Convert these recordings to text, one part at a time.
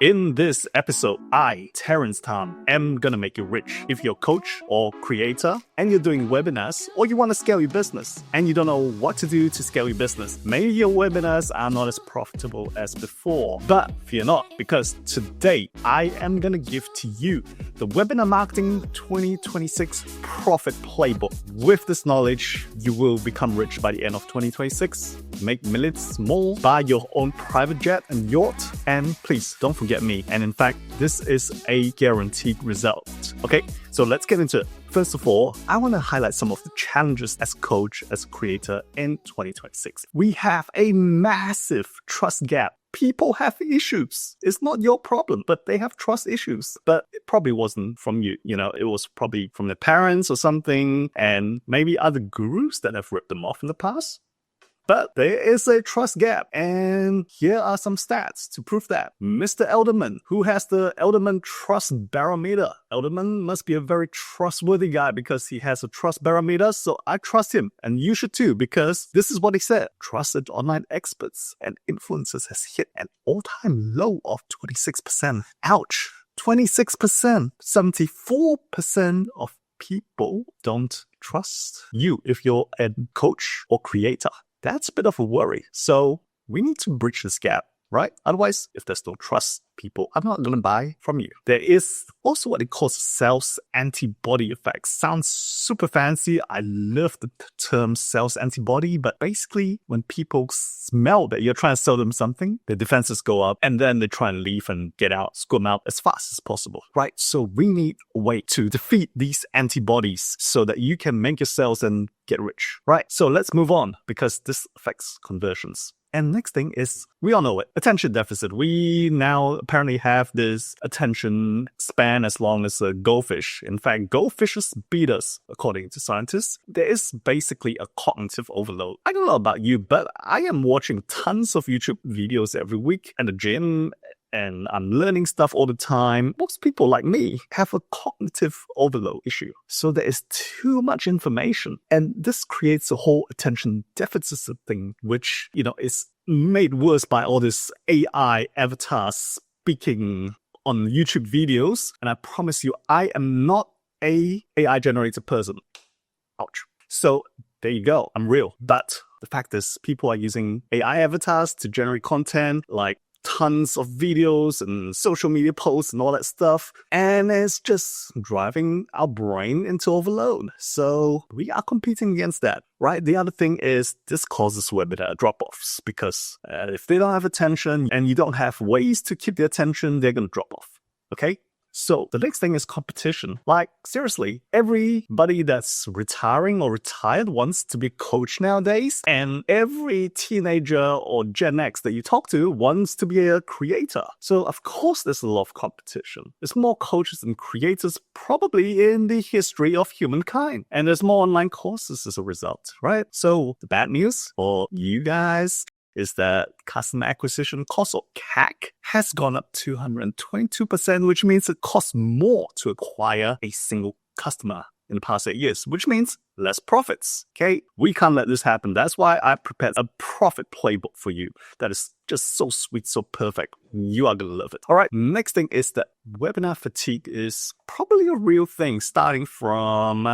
In this episode, I, Terence Tan, am gonna make you rich. If you're a coach or creator and you're doing webinars or you want to scale your business and you don't know what to do to scale your business, maybe your webinars are not as profitable as before. But fear not, because today I am gonna give to you the Webinar Marketing 2026 Profit Playbook. With this knowledge, you will become rich by the end of 2026, make millions more, buy your own private jet and yacht, and please don't forget me. And in fact, this is a guaranteed result. Okay, so let's get into it. First of all, I want to highlight some of the challenges as a coach, as a creator in 2026. We have a massive trust gap. People have issues. It's not your problem, but they have trust issues. But it probably wasn't from you. It was probably from their parents or something, and maybe other gurus that have ripped them off in the past. But there is a trust gap, and here are some stats to prove that. Mr. Edelman, who has the Edelman Trust Barometer. Edelman must be a very trustworthy guy because he has a trust barometer, so I trust him. And you should too, because this is what he said. Trusted online experts and influencers has hit an all-time low of 26%. Ouch! 26%! 74% of people don't trust you if you're a coach or creator. That's a bit of a worry. So we need to bridge this gap, right? Otherwise, if there's no trust, people are not going to buy from you. There is also what it calls sales antibody effect. Sounds super fancy. I love the term sales antibody, but basically when people smell that you're trying to sell them something, their defenses go up and then they try and leave and get out, squirm out as fast as possible, right? So we need a way to defeat these antibodies so that you can make your sales and get rich, right? So let's move on because this affects conversions. And next thing is, we all know it, attention deficit. We now apparently have this attention span as long as a goldfish. In fact, goldfishes beat us, according to scientists. There is basically a cognitive overload. I don't know about you, but I am watching tons of YouTube videos every week at the gym, and I'm learning stuff all the time. Most people like me have a cognitive overload issue. So there is too much information. And this creates a whole attention deficit thing, which, is made worse by all this AI avatars speaking on YouTube videos. And I promise you, I am not a AI generated person. Ouch. So there you go. I'm real. But the fact is, people are using AI avatars to generate content like tons of videos and social media posts and all that stuff. And it's just driving our brain into overload. So we are competing against that, right? The other thing is this causes webinar drop-offs because if they don't have attention and you don't have ways to keep their attention, they're going to drop off. Okay? So the next thing is competition. Like, seriously, everybody that's retiring or retired wants to be a coach nowadays. And every teenager or Gen X that you talk to wants to be a creator. So of course there's a lot of competition. There's more coaches and creators probably in the history of humankind. And there's more online courses as a result, right? So the bad news for you guys is that customer acquisition cost, or CAC, has gone up 222%, which means it costs more to acquire a single customer in the past 8 years, which means less profits. Okay, we can't let this happen. That's why I prepared a profit playbook for you that is just so sweet, so perfect. You are gonna love it. All right, next thing is that webinar fatigue is probably a real thing starting from,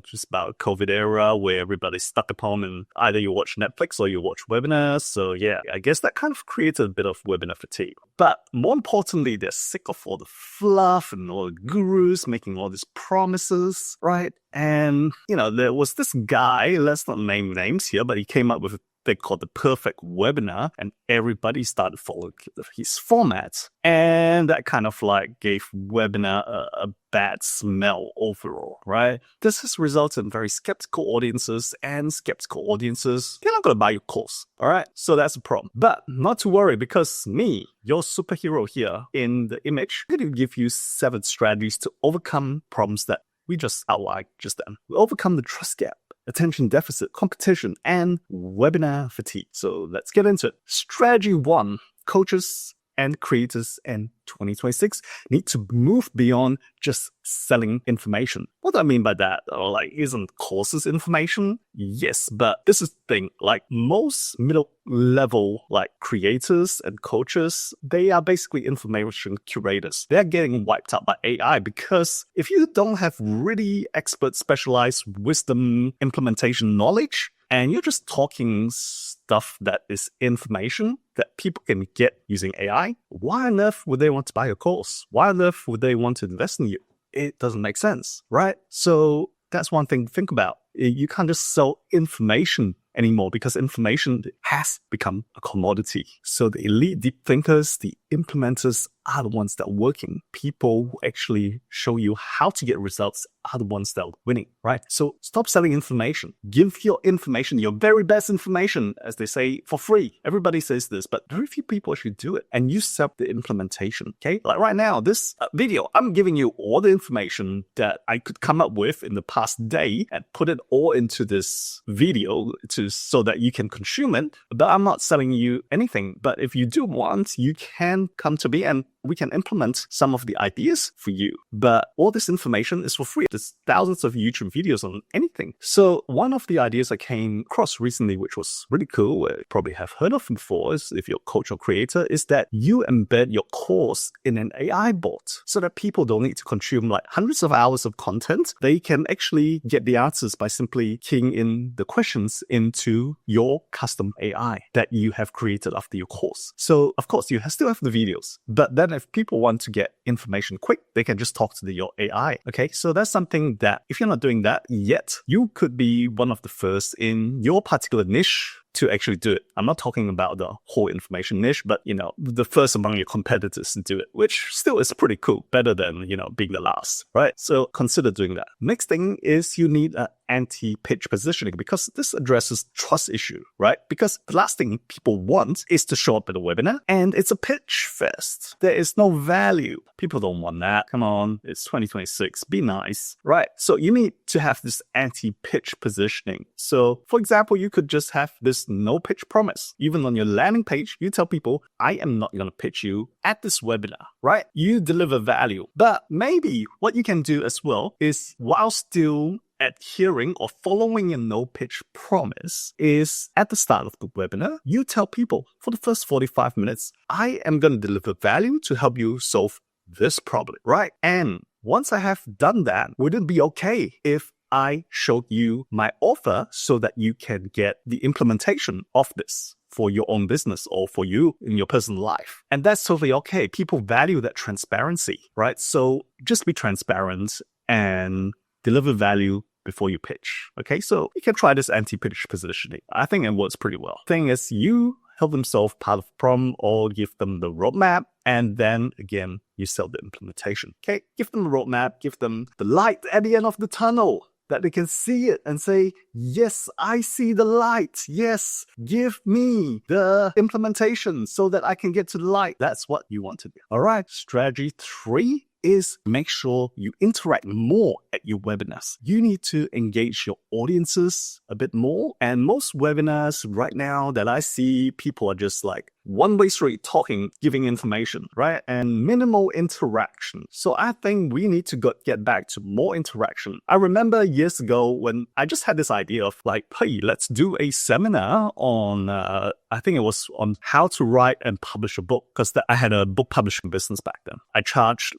just about COVID era where everybody's stuck at home and either you watch Netflix or you watch webinars. So yeah, I guess that kind of created a bit of webinar fatigue. But more importantly, they're sick of all the fluff and all the gurus making all these promises, right? And, there was this guy, let's not name names here, but he came up with a thing called the perfect webinar, and everybody started following his format. And that kind of gave webinar a bad smell overall, right? This has resulted in very skeptical audiences, and skeptical audiences, they're not going to buy your course, all right? So that's a problem. But not to worry, because me, your superhero here in the image, I'm going to give you 7 strategies to overcome problems that we just outlined just then. We overcome the trust gap, attention deficit, competition, and webinar fatigue. So let's get into it. Strategy 1, coaches and creators in 2026 need to move beyond just selling information. What do I mean by that? Like, isn't courses information? Yes, but this is the thing. Like, most middle level like creators and coaches, they are basically information curators. They're getting wiped out by AI because if you don't have really expert specialized wisdom implementation knowledge, and you're just talking stuff that is information that people can get using AI, why on earth would they want to buy your course? Why on earth would they want to invest in you? It doesn't make sense, right? So that's one thing to think about. You can't just sell information anymore because information has become a commodity. So the elite deep thinkers, the implementers are the ones that are working. People who actually show you how to get results are the ones that are winning, right? So stop selling information. Give your information, your very best information, as they say, for free. Everybody says this, but very few people actually do it. And you sell the implementation, okay? Like right now, this video, I'm giving you all the information that I could come up with in the past day and put it all into this video so that you can consume it. But I'm not selling you anything. But if you do want, you can come to me and we can implement some of the ideas for you. But all this information is for free. There's thousands of YouTube videos on anything. So one of the ideas I came across recently, which was really cool, you probably have heard of before, is if you're a coach or creator, is that you embed your course in an AI bot so that people don't need to consume like hundreds of hours of content. They can actually get the answers by simply keying in the questions into your custom AI that you have created after your course. So of course, you still have the videos, but then if people want to get information quick, they can just talk to your AI. Okay, so that's something that if you're not doing that yet, you could be one of the first in your particular niche to actually do it. I'm not talking about the whole information niche, but, the first among your competitors to do it, which still is pretty cool. Better than, being the last, right? So consider doing that. Next thing is you need an anti-pitch positioning because this addresses trust issue, right? Because the last thing people want is to show up at a webinar and it's a pitch fest. There is no value. People don't want that. Come on, it's 2026. Be nice, right? So you need to have this anti-pitch positioning. So for example, you could just have this no pitch promise. Even on your landing page, you tell people, I am not going to pitch you at this webinar, right? You deliver value. But maybe what you can do as well is while still adhering or following a no pitch promise is at the start of the webinar, you tell people for the first 45 minutes, I am going to deliver value to help you solve this problem, right? And once I have done that, would it be okay if I showed you my offer so that you can get the implementation of this for your own business or for you in your personal life? And that's totally okay. People value that transparency, right? So just be transparent and deliver value before you pitch. Okay, so you can try this anti-pitch positioning. I think it works pretty well. Thing is, you help them solve part of the problem or give them the roadmap. And then again, you sell the implementation. Okay, give them a roadmap, give them the light at the end of the tunnel, that they can see it and say, yes, I see the light. Yes, give me the implementation so that I can get to the light. That's what you want to do. All right, strategy 3 is make sure you interact more at your webinars. You need to engage your audiences a bit more. And most webinars right now that I see, people are just like one-way street talking, giving information, right? And minimal interaction. So I think we need to get back to more interaction. I remember years ago when I just had this idea of like, hey, let's do a seminar on, I think it was on how to write and publish a book, because I had a book publishing business back then. I charged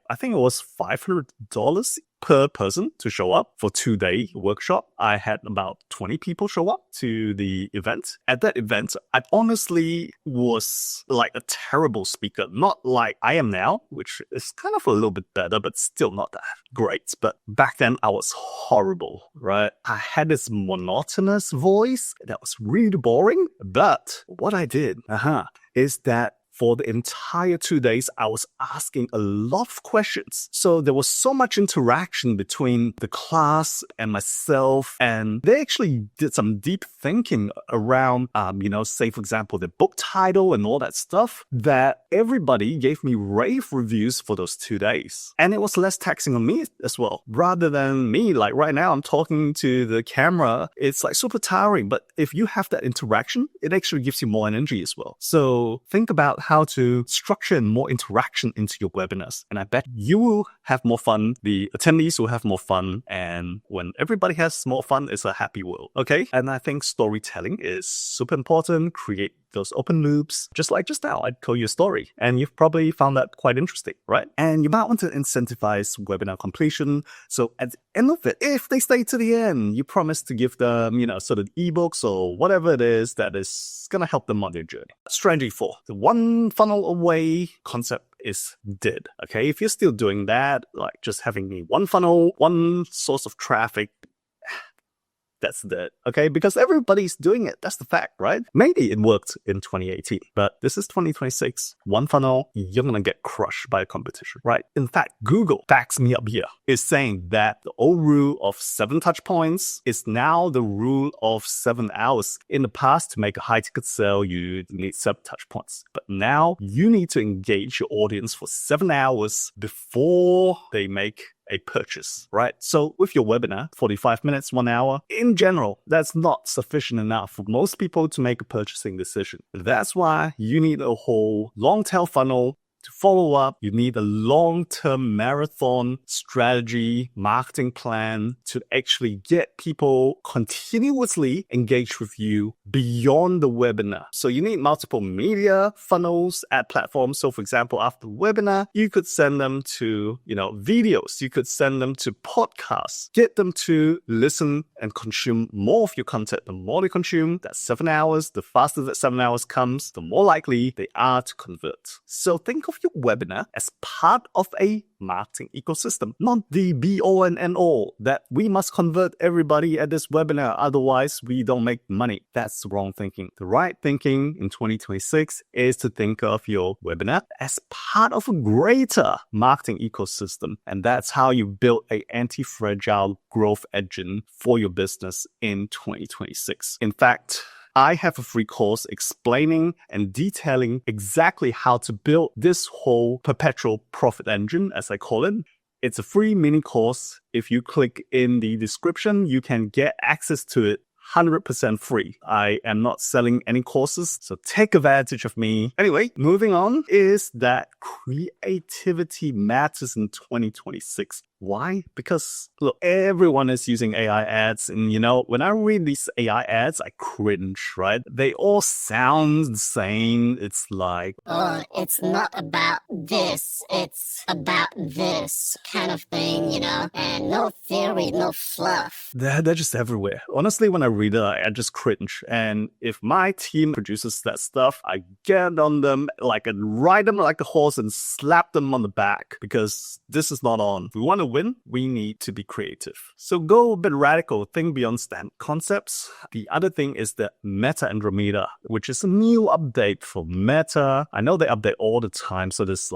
I think it was $500 per person to show up for 2-day workshop. I had about 20 people show up to the event. At that event, I honestly was like a terrible speaker, not like I am now, which is kind of a little bit better, but still not that great. But back then I was horrible, right? I had this monotonous voice that was really boring. But what I did, is that for the entire 2 days, I was asking a lot of questions. So there was so much interaction between the class and myself. And they actually did some deep thinking around, say, for example, the book title and all that stuff, that everybody gave me rave reviews for those 2 days. And it was less taxing on me as well. Rather than me, like right now, I'm talking to the camera. It's like super tiring. But if you have that interaction, it actually gives you more energy as well. So think about how to structure more interaction into your webinars. And I bet you will have more fun. The attendees will have more fun. And when everybody has more fun, it's a happy world. Okay. And I think storytelling is super important. Create those open loops. Just like just now, I told you a story and you've probably found that quite interesting, right? And you might want to incentivize webinar completion. So at the end of it, if they stay to the end, you promise to give them, sort of ebooks or whatever it is that is going to help them on their journey. Strategy 4, the one funnel away concept is dead. Okay. If you're still doing that, like just having one funnel, one source of traffic, that's dead, okay? Because everybody's doing it. That's the fact, right? Maybe it worked in 2018, but this is 2026. One funnel, you're gonna get crushed by the competition, right? In fact, Google backs me up here. It's saying that the old rule of 7 touch points is now the rule of 7 hours. In the past, to make a high-ticket sale, you need 7 touch points. But now, you need to engage your audience for 7 hours before they make a purchase, right? So with your webinar, 45 minutes, 1 hour, in general, that's not sufficient enough for most people to make a purchasing decision. That's why you need a whole long tail funnel to follow up. You need a long-term marathon strategy, marketing plan to actually get people continuously engaged with you beyond the webinar. So you need multiple media funnels, ad platforms. So for example, after the webinar, you could send them to, videos. You could send them to podcasts. Get them to listen and consume more of your content. The more they consume, that's 7 hours. The faster that 7 hours comes, the more likely they are to convert. So think of your webinar as part of a marketing ecosystem, not the be-all and end-all that we must convert everybody at this webinar, otherwise we don't make money. That's the wrong thinking. The right thinking in 2026 is to think of your webinar as part of a greater marketing ecosystem, and that's how you build an anti-fragile growth engine for your business in 2026. In fact, I have a free course explaining and detailing exactly how to build this whole perpetual profit engine, as I call it. It's a free mini course. If you click in the description, you can get access to it 100% free. I am not selling any courses, so take advantage of me. Anyway, moving on is that creativity matters in 2026. Why? Because look, everyone is using AI ads, and when I read these AI ads, I cringe, right? They all sound the same. It's like, oh, it's not about this, it's about this kind of thing, and no theory, no fluff. They're just everywhere. Honestly, when I read it, I just cringe. And if my team produces that stuff, I get on them and ride them like a horse and slap them on the back, because this is not on. If we want to win, we need to be creative. So go a bit radical, think beyond standard concepts. The other thing is the Meta Andromeda, which is a new update for Meta. I know they update all the time, so there's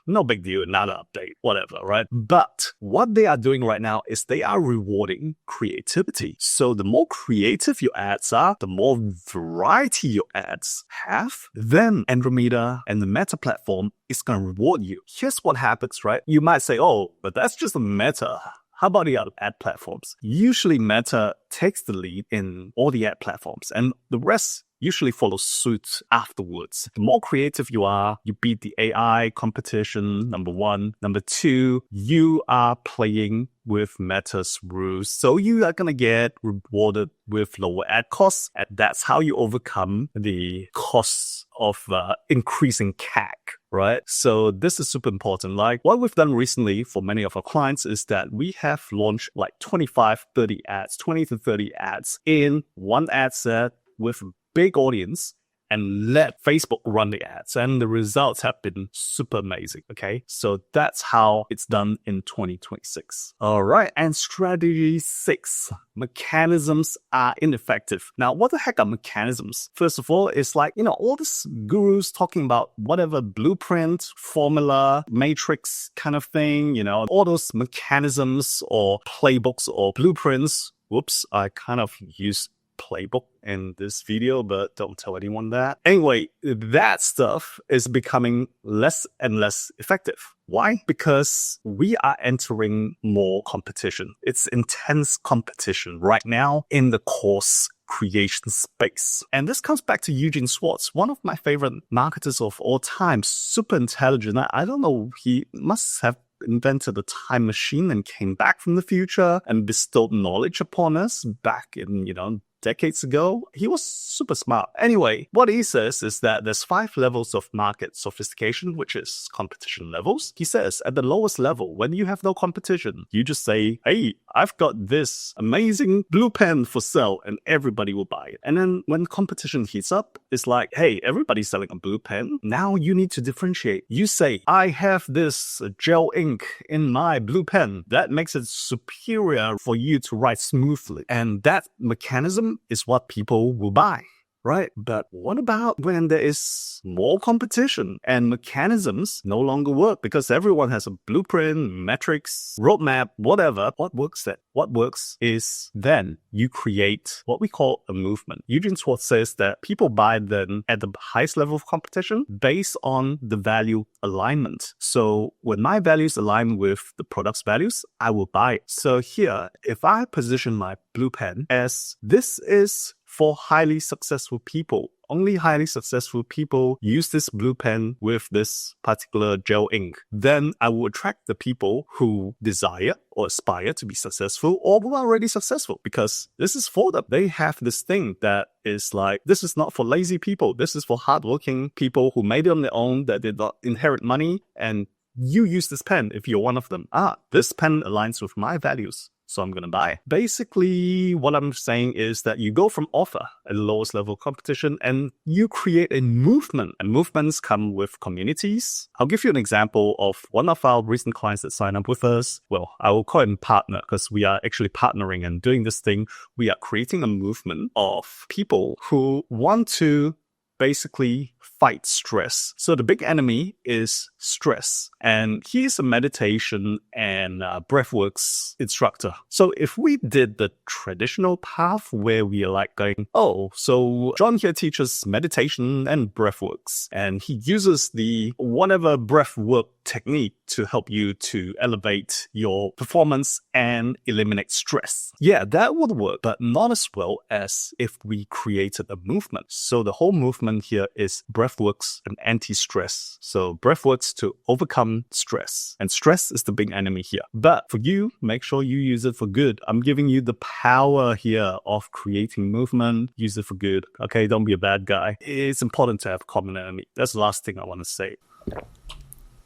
no big deal, another update, whatever, right? But what they are doing right now is they are rewarding creativity. So the more creative your ads are, the more variety your ads have, then Andromeda and the Meta platform is going to reward you. Here's what happens, right? You might say, oh, but that's just a Meta. How about the other ad platforms? Usually Meta takes the lead in all the ad platforms, and the rest usually follows suit afterwards. The more creative you are, you beat the AI competition, number one. Number two, you are playing with Meta's rules, so you are going to get rewarded with lower ad costs, and that's how you overcome the costs of increasing CAC, right? So this is super important. Like what we've done recently for many of our clients is that we have launched 25, 30 ads, 20 to 30 ads in one ad set with a big audience, and let Facebook run the ads. And the results have been super amazing, okay? So that's how it's done in 2026. All right, and strategy 6, mechanisms are ineffective. Now, what the heck are mechanisms? First of all, it's all these gurus talking about whatever blueprint, formula, matrix kind of thing, all those mechanisms or playbooks or blueprints. Whoops, I kind of used playbook in this video, but don't tell anyone that. Anyway, that stuff is becoming less and less effective. Why? Because we are entering more competition. It's intense competition right now in the course creation space. And this comes back to Eugene Schwartz, one of my favorite marketers of all time, super intelligent. I don't know, he must have invented a time machine and came back from the future and bestowed knowledge upon us back in, decades ago. He was super smart. Anyway, what he says is that there's 5 levels of market sophistication, which is competition levels. He says at the lowest level, when you have no competition, you just say, hey, I've got this amazing blue pen for sale, and everybody will buy it. And then when competition heats up, it's like, hey, everybody's selling a blue pen. Now you need to differentiate. You say, I have this gel ink in my blue pen. That makes it superior for you to write smoothly. And that mechanism is what people will buy, right? But what about when there is more competition and mechanisms no longer work because everyone has a blueprint, metrics, roadmap, whatever? What works then? What works is then you create what we call a movement. Eugene Schwartz says that people buy then at the highest level of competition based on the value alignment. So when my values align with the product's values, I will buy it. So here, if I position my blue pen as this is for highly successful people, only highly successful people use this blue pen with this particular gel ink, then I will attract the people who desire or aspire to be successful or who are already successful because this is for them. They have this thing that is like, this is not for lazy people. This is for hardworking people who made it on their own, that did not inherit money, and you use this pen if you're one of them. This pen aligns with my values, so I'm going to buy. Basically, what I'm saying is that you go from offer at the lowest level of competition and you create a movement. And movements come with communities. I'll give you an example of one of our recent clients that signed up with us. Well, I will call him partner because we are actually partnering and doing this thing. We are creating a movement of people who want to basically fight stress. So the big enemy is stress. And he's a meditation and breathworks instructor. So if we did the traditional path where we are like going, oh, so John here teaches meditation and breathworks, and he uses the whatever breathwork technique to help you to elevate your performance and eliminate stress. Yeah, that would work, but not as well as if we created a movement. So the whole movement here is breathworks and anti-stress. So breathworks to overcome stress. And stress is the big enemy here. But for you, make sure you use it for good. I'm giving you the power here of creating movement. Use it for good. Okay, don't be a bad guy. It's important to have a common enemy. That's the last thing I want to say.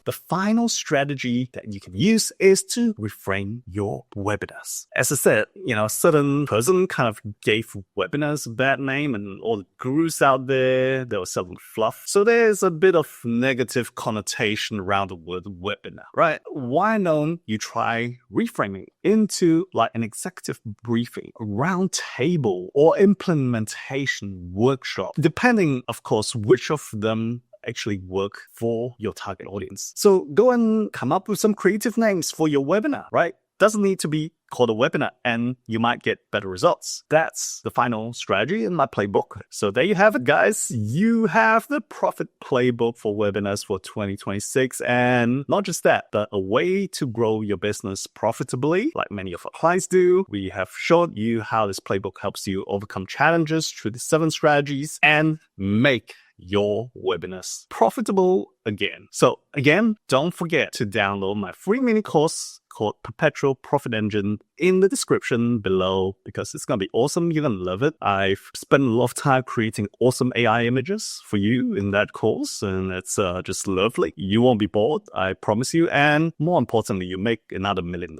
The final strategy that you can use is to reframe your webinars. As I said, a certain person kind of gave webinars a bad name, and all the gurus out there, they were selling fluff. So there's a bit of negative connotation around the word webinar, right? Why don't you try reframing into like an executive briefing, a round table, or implementation workshop, depending, of course, which of them actually work for your target audience. So go and come up with some creative names for your webinar, right? Doesn't need to be called a webinar, and you might get better results. That's the final strategy in my playbook. So there you have it, guys. You have the profit playbook for webinars for 2026. And not just that, but a way to grow your business profitably, like many of our clients do. We have shown you how this playbook helps you overcome challenges through the 7 strategies and make your webinars profitable again. So again, don't forget to download my free mini course called Perpetual Profit Engine in the description below, because it's going to be awesome. You're going to love it. I've spent a lot of time creating awesome AI images for you in that course, and it's just lovely. You won't be bored, I promise you. And more importantly, you make another $1 million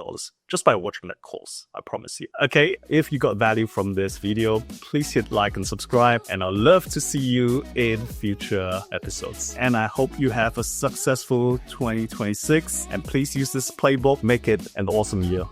just by watching that course, I promise you. Okay, if you got value from this video, please hit like and subscribe, and I'd love to see you in future episodes. And I hope you have a successful 2026, and please use this playbook, make it an awesome year.